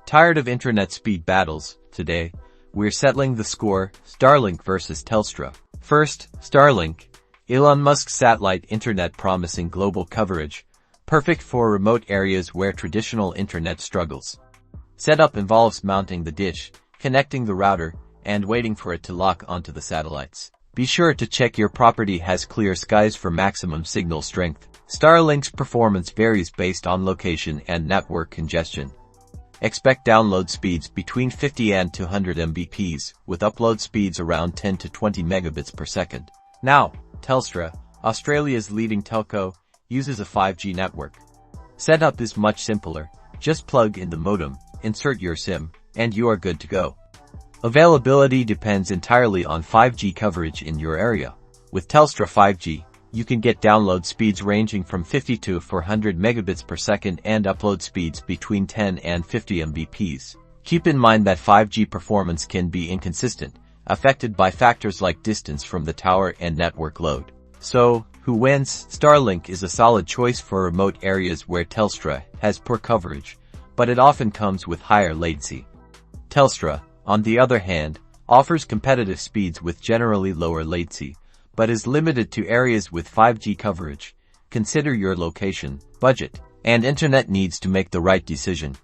Tired of internet speed battles? Today, we're settling the score, Starlink versus Telstra. First, Starlink. Elon Musk's satellite internet promising global coverage, perfect for remote areas where traditional internet struggles. Setup involves mounting the dish, connecting the router, and waiting for it to lock onto the satellites. Be sure to check your property has clear skies for maximum signal strength. Starlink's performance varies based on location and network congestion. Expect download speeds between 50 and 200 Mbps, with upload speeds around 10 to 20 megabits per second. Now, Telstra, Australia's leading telco, uses a 5G network. Setup is much simpler. Just plug in the modem, insert your SIM, and you are good to go. Availability depends entirely on 5G coverage in your area. With Telstra 5G, you can get download speeds ranging from 50 to 400 megabits per second and upload speeds between 10 and 50 Mbps. Keep in mind that 5G performance can be inconsistent, affected by factors like distance from the tower and network load. So, who wins? Starlink is a solid choice for remote areas where Telstra has poor coverage, but it often comes with higher latency. Telstra, on the other hand, offers competitive speeds with generally lower latency, but is limited to areas with 5G coverage. Consider your location, budget, and internet needs to make the right decision.